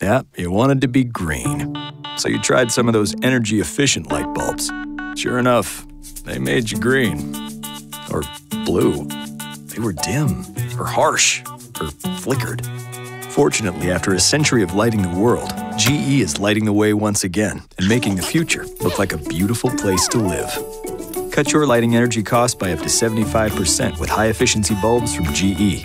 Yeah, you wanted to be green. So you tried some of those energy-efficient light bulbs. Sure enough, they made you green. Or blue. They were dim, or harsh, or flickered. Fortunately, after a century of lighting the world, GE is lighting the way once again and making the future look like a beautiful place to live. Cut your lighting energy costs by up to 75% with high-efficiency bulbs from GE.